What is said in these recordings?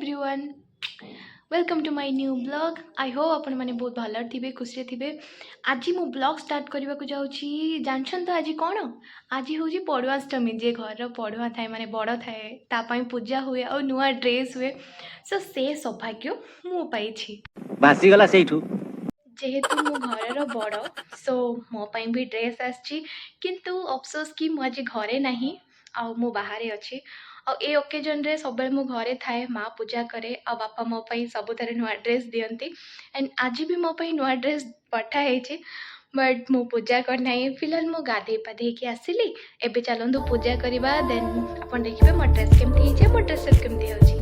Everyone welcome to my new blog. I hope आपण मैंने बहुत भल थे खुशी थे। आज मु ब्लॉग स्टार्ट करने को जाऊँगी। जानछन तो आज कौन आज हूँ पड़ुआष्टमी। जे घर पड़ुआ थाए माने बड़ थाए तापाई पूजा हुए और नुआ ड्रेस हुए। सो से सौभाग्य मु पाई भासीगला सेठू जेहेतु मो घर बड़ सो मो पाई भी ड्रेस आछि किंतु अफसोस कि मु आज घरे नहीं आ मु बाहर अच्छी आ ए ओकेजन रे सब मो घरे थाए माँ पूजा करे आ बापा मो पाई सबुथारे नुआ ड्रेस दियंती एंड आज भी मो पाई नुआ ड्रेस पठाई बट मु पूजा करना फिलहाल मु गाधे पाधे कि आसिली एबे चलंतु पूजा करवा देन अपन देखिबे मो ड्रेस केमती हिचे मो ड्रेस केमती होची।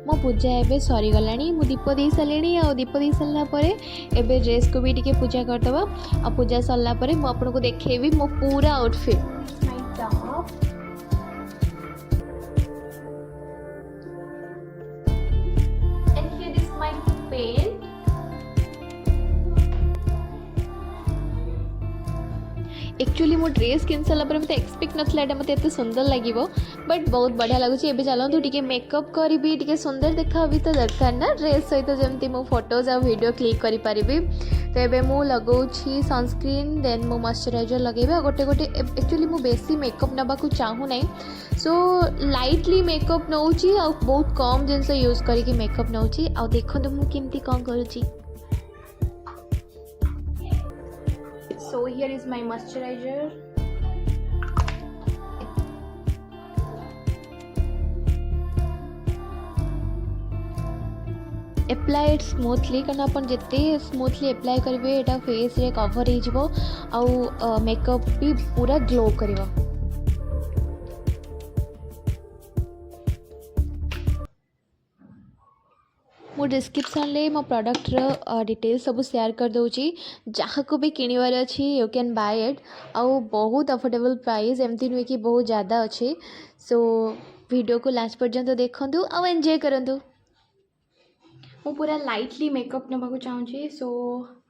मो पूजा एबे सरी गलानी मु दीप दे सारे आ दीप दे सारा पर एबे ड्रेस को भी टिके पूजा करदबा आ पूजा सरला पर मु आपन को देखेबी मो पूरा outfit my top and here is my pen. Actually मो ड्रेस किन सारा पर मते एक्सपेक्ट नथला एटा मते एते सुंदर लागिवो बट बहुत बढ़िया लगुच। एबे चलतु टिके मेकअप करी टिके सुंदर देखा भी तो दरकार ना ड्रेस सहित जमती मो फोटोज आ वीडियो क्लिक करि परिबी। तो एबे मु लगाउछि सनस्क्रीन देन मो मॉइस्चराइजर लगेबे गोटे गोटे। एक्चुअली मु बेसी मेकअप नबा को चाहू नै सो लाइटली मेकअप नउछि आ बहुत कम जिंस यूज करिकि मेकअप नउछि आ देखंतु मु किंती कोन करूछि। So here is my moisturizer. apply it smoothly कारण अपन जिते स्मूथली अप्लाई करेंगे एटा फेस रे कवर हो जिवो आउ मेकअप भी पूरा ग्लो करिवो। मो डिस्क्रिप्शन ले मो प्रोडक्ट रो डिटेल सब शेयर कर दूची जहाँ को भी किणवार अच्छी यू कैन बाय इट आउ बहुत अफोर्डेबल प्राइस एमती नुहे कि बहुत ज़्यादा अच्छे। सो वीडियो को लास्ट पर्यंत देखंतु आउ एंजॉय करंतु। मु पूरा लाइटली मेकअप नबा चाहूँगी सो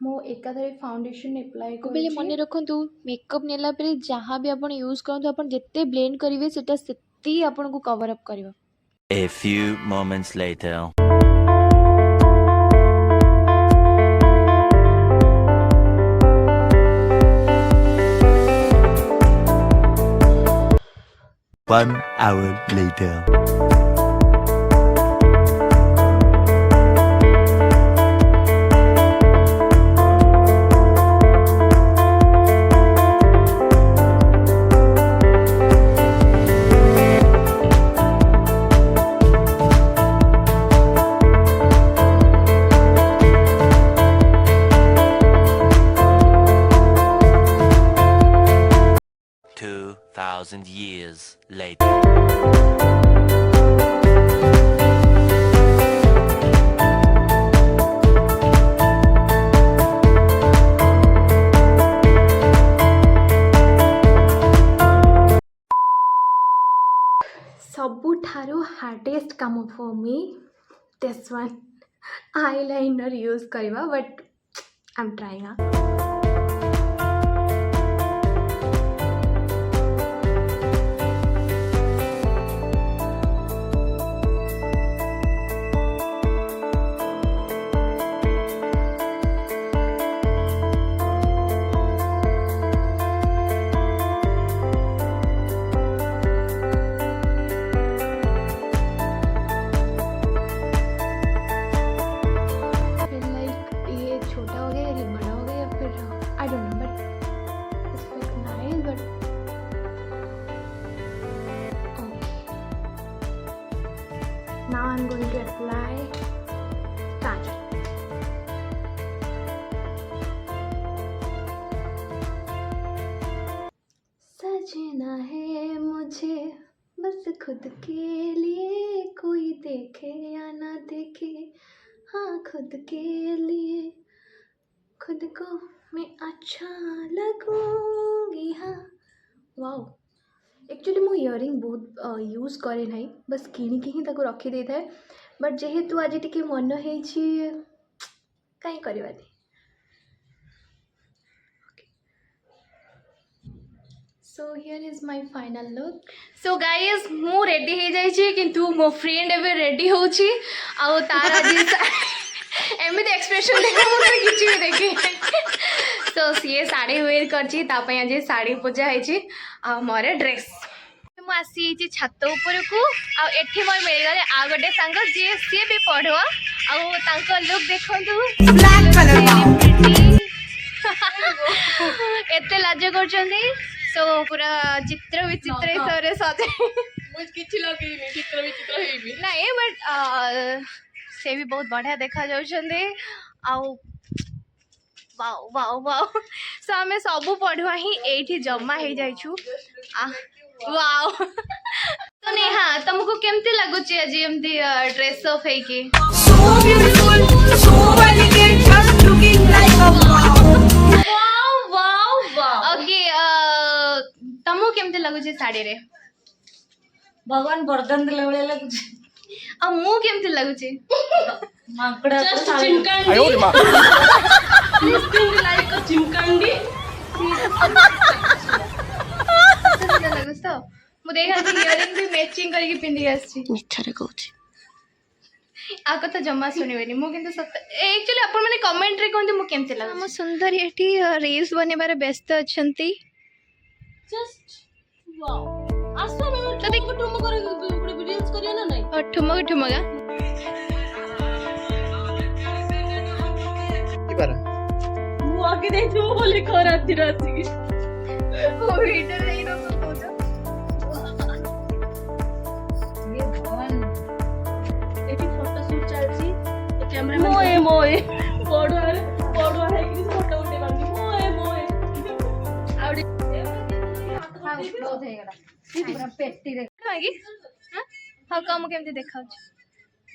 मु एकाधरे फाउंडेशन अप्लाई बेले मन रखु मेकअप नेला परे जहाँ भी आपण यूज करंतु आपण जिते ब्लेंड करिवे सेटा सेती आपण को कवर अप करिवो। A few moments later. One hour later. Years later. सबुठारु हार्डेस्ट काम for me this one eyeliner use करवा but I am trying. Now I'm going to apply kajal. सजना है मुझे बस खुद के लिए कोई देखे या ना देखे हाँ खुद के लिए खुद को मैं अच्छा लगूंगी हाँ वाओ एक्चुअली मो इयरिंग बहुत यूज करे ना बस किणिकी ही ताको रखी दे थाए बट जेहेतु आज टिके मन होइछि काई करबानी so here is my final look so guys मु रेडी हो जाइछि किंतु मो फ्रेंड एबे रेडी होछि आ तार आज एमिति एक्सप्रेशन देखो मु किछि भी देखि सो सी साड़ी वेयर करछि ता पय आज साड़ी पूजा होइछि आ मोरे ड्रेस मु आसी छात उपरकू आ एठी मोर मिल गले आ गोटे सांग जे सी भी पढ़ो आ तांको लुक देखंतु ब्लैक कलर एते लाज करछंदी सो पूरा चित्र विचित्र हिसाब से सजे मुझ किछि लगेनी चित्र विचित्र हेबी नहीं बट से भी बहुत बढ़िया देखा जाउछंदी आउ वाओ वाओ वाओ सो हमें सबू पढ़ुआ ही एठी जमा हो जाइछु वाओ तो नेहा तुमको केमती लगुची आज एमती ड्रेस अप है की so beautiful so elegant just looking like a wow wow wow okay तुमको केमती लगुची साड़ी रे भगवान वरदान देले बेले लगुची आ मु केमती लगुची माकड़ा जस्ट चिमकांडी आयो रे मां लुकिंग लाइक अ चिमकांडी लगुस तो मु देखा इयरिंग भी मैचिंग करके पिंदी आछि मिठरे कहूची आ कथा जमा सुनिबेनी मु किंतु सत एक्चुअली अपन माने कमेंट रे कोंती मु केमती लागो हम सुंदर एठी रील्स बनेबारे व्यस्त अछंती जस्ट वाओ आसो में तो देखो ठुम करे वीडियोस करिया ना नहीं ठुमगा ठुमगा मु आगे देखो बोले खरा धीरे आसी ओ वीडियो नहीं रो तो ये भगवान एटी फोटो शूट चलची कैमरा मोए मोए पड़ुआ है कि फोटो उठे बांधी मोए मोए आउडी हां क्लोज हे गला पूरा पेटी रे मागी हां हां कम केमती देखाउछ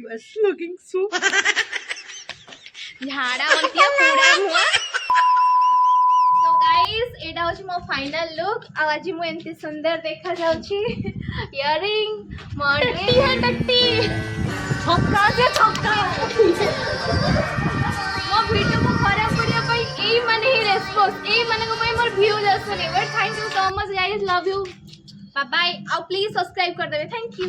बस लुकिंग सो झाड़ा मतिया पूरा हुआ सो गाइस एटा होची मो फाइनल लुक आज मु एंती सुंदर देखा जाउची इयरिंग मॉडलिंग है टट्टी छक्का से छक्का मो वीडियो को खराब करिया पई एई माने ही रेस्पॉन्स एई माने को पई मोर व्यूज आसने but thank you so much guys love you bye bye और प्लीज सब्सक्राइब कर देबे थैंक यू।